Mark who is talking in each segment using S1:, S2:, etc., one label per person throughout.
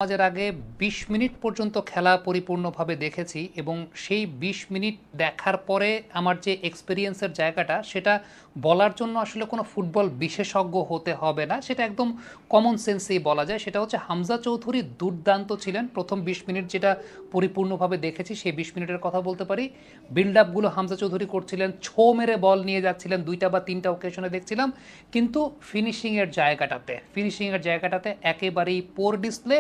S1: নামাজের আগে ২০ মিনিট পর্যন্ত খেলা পরিপূর্ণভাবে দেখেছি এবং সেই ২০ মিনিট দেখার পরে আমার যে এক্সপিরিয়েন্সের জায়গাটা সেটা বলার জন্য আসলে কোনো ফুটবল বিশেষজ্ঞ হতে হবে না, সেটা একদম কমন সেন্সেই বলা যায়। সেটা হচ্ছে হামজা চৌধুরী দুর্দান্ত ছিলেন। প্রথম ২০ মিনিট যেটা পরিপূর্ণভাবে দেখেছি সেই ২০ মিনিটের কথা বলতে পারি। বিল্ড আপগুলো হামজা চৌধুরী করছিলেন, ছো মেরে বল নিয়ে যাচ্ছিলেন, ২টা বা ৩টা ওকেশনে দেখছিলাম। কিন্তু ফিনিশিংয়ের জায়গাটাতে একেবারেই পোর ডিসপ্লে।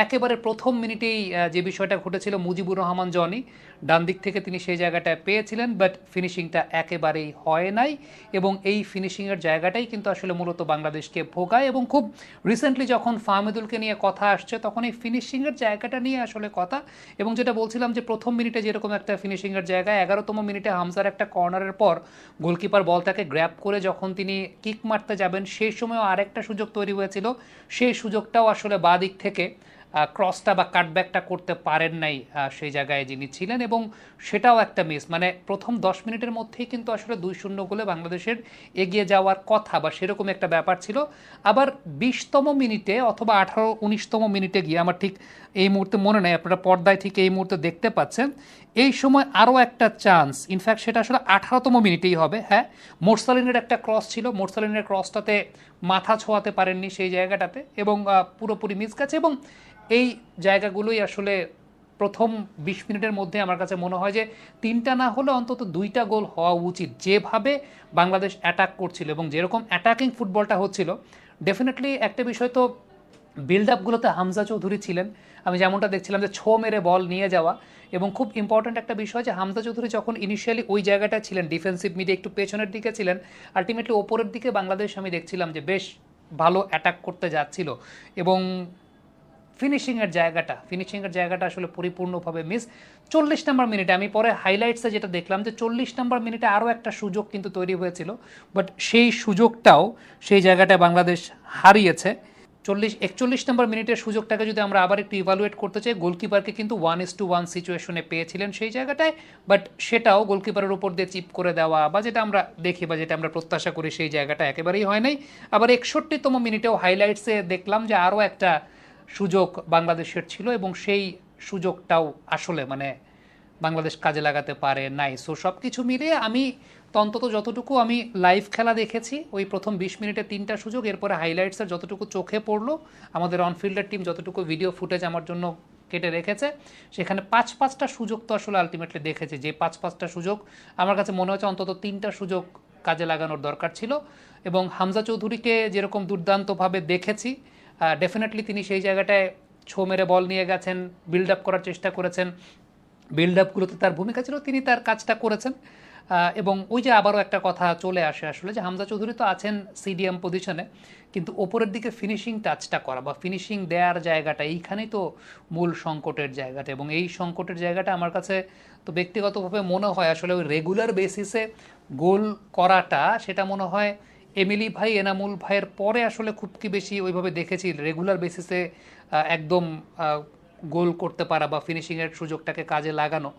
S1: একেবারে প্রথম মিনিটেই যে বিষয়টা ঘটেছিল, মুজিবুর রহমান জনি ডান দিক থেকে তিনি সেই জায়গাটায় পেয়েছিলেন, বাট ফিনিশিংটা একেবারেই হয় নাই। এবং এই ফিনিশিংয়ের জায়গাটাই কিন্তু আসলে মূলত বাংলাদেশকে ভোগায়। এবং খুব রিসেন্টলি যখন ফাহমিদুলকে নিয়ে কথা আসছে তখন এই ফিনিশিংয়ের জায়গাটা নিয়ে আসলে কথা। এবং যেটা বলছিলাম যে প্রথম মিনিটে যেরকম একটা ফিনিশিংয়ের জায়গায়, ১১তম মিনিটে হামজার একটা কর্নারের পর গোলকিপার বলটাকে গ্র্যাব করে যখন তিনি কিক মারতে যাবেন, সেই সময়ও আরেকটা সুযোগ তৈরি হয়েছিল। সেই সুযোগটাও আসলে বাঁ দিক থেকে ক্রসটা বা কাটব্যাকটা করতে পারেন নাই সেই জায়গায় যিনি ছিলেন, এবং সেটাও একটা মিস। মানে প্রথম ১০ মিনিটের মধ্যেই কিন্তু আসলে ২-০ গোলে বাংলাদেশের এগিয়ে যাওয়ার কথা বা সেরকম একটা ব্যাপার ছিল। আবার ২০তম মিনিটে অথবা ১৮-১৯তম মিনিটে গিয়ে, আমার ঠিক এই মুহূর্তে মনে নেই, আপনারা পর্দায় ঠিক এই মুহূর্তে দেখতে পাচ্ছেন, এই সময় আরও একটা চান্স, ইনফ্যাক্ট সেটা আসলে ১৮তম মিনিটেই হবে। হ্যাঁ, মোরসালিনের একটা ক্রস ছিল, মোরসালিনের ক্রসটাতে মাথা ছোঁয়াতে পারেননি সেই জায়গাটাতে, এবং পুরোপুরি মিস গেছে। এবং এই জায়গাগুলোই আসলে প্রথম ২০ মিনিটের মধ্যে আমার কাছে মনে হয় যে ৩টা না হলে অন্তত ২টা গোল হওয়া উচিত। যেভাবে বাংলাদেশ অ্যাটাক করছিল এবং যেরকম অ্যাটাকিং ফুটবলটা হচ্ছিল, ডেফিনেটলি একটা বিষয় তো বিল্ড আপগুলোতে হামজা চৌধুরী ছিলেন। আমি যেমনটা দেখছিলাম যে ছো মেরে বল নিয়ে যাওয়া, এবং খুব ইম্পর্ট্যান্ট একটা বিষয় যে হামজা চৌধুরী যখন ইনিশিয়ালি ওই জায়গাটা ছিলেন, ডিফেন্সিভ মিডে একটু পেছনের দিকে ছিলেন, আলটিমেটলি ওপরের দিকে বাংলাদেশ আমি দেখছিলাম যে বেশ ভালো অ্যাটাক করতে যাচ্ছিল। এবং ফিনিশিংয়ের জায়গাটা আসলে পরিপূর্ণভাবে মিস। ৪০ নম্বর মিনিটে আমি পরে হাইলাইটসে যেটা দেখলাম যে ৪০ নম্বর মিনিটে আরও একটা সুযোগ কিন্তু তৈরি হয়েছিল, বাট সেই সুযোগটাও সেই জায়গাটায় বাংলাদেশ হারিয়েছে। ৪১ নম্বর মিনিটের সুযোগটাকে যদি আমরা আবার একটু ইভালুয়েট করতে চাই, গোলকিপারকে কিন্তু 1:1 সিচুয়েশনে পেয়েছিলেন সেই জায়গাটায়, বাট সেটাও গোলকিপারের উপর দিয়ে চিপ করে দেওয়া বা যেটা আমরা দেখি বা যেটা আমরা প্রত্যাশা করি সেই জায়গাটা একেবারেই হয় নাই। আবার ৬১তম মিনিটেও হাইলাইটসে দেখলাম যে আরও একটা সুযোগ বাংলাদেশের ছিল, এবং সেই সুযোগটাও আসলে মানে বাংলাদেশ কাজে লাগাতে পারে নাই। সো সব কিছু মিলিয়ে আমি অন্তত যতটুকু আমি লাইভ খেলা দেখেছি, ওই প্রথম ২০ মিনিটে ৩টা সুযোগ, এরপরে হাইলাইটসের যতটুকু চোখে পড়লো, আমাদের অনফিল্ডের টিম যতটুকু ভিডিও ফুটেজ আমার জন্য কেটে রেখেছে, সেখানে ৫-৫টা সুযোগ তো আসলে আলটিমেটলি দেখেছি। যে ৫-৫টা সুযোগ আমার কাছে মনে হচ্ছে অন্তত ৩টা সুযোগ কাজে লাগানোর দরকার ছিল। এবং হামজা চৌধুরীকে যেরকম দুর্দান্তভাবে দেখেছি, ডেফিনেটলি তিনি সেই জায়গাটায় ছো মেরে বল নিয়ে গেছেন, বিল্ড আপ করার চেষ্টা করেছেন, বিল্ড আপগুলোতে তার ভূমিকা ছিল, তিনি তার কাজটা করেছেন। এবং ওই যে আবারও একটা কথা চলে আসে আসলে যে হামজা চৌধুরী তো আছেন সিডিএম পজিশনে, কিন্তু ওপরের দিকে ফিনিশিং টাচটা করা বা ফিনিশিং দেওয়ার জায়গাটা, এইখানেই তো মূল সংকটের জায়গাটা। এবং এই সংকটের জায়গাটা আমার কাছে তো ব্যক্তিগতভাবে মনে হয় আসলে ওই রেগুলার বেসিসে গোল করাটা, সেটা মনে হয় এমিলি ভাই, এনামুল ভাইয়ের পরে আসলে খুব কি বেশি ওইভাবে দেখেছি রেগুলার বেসিসে একদম গোল করতে পারা বা ফিনিশিংয়ের সুযোগটাকে কাজে লাগানো।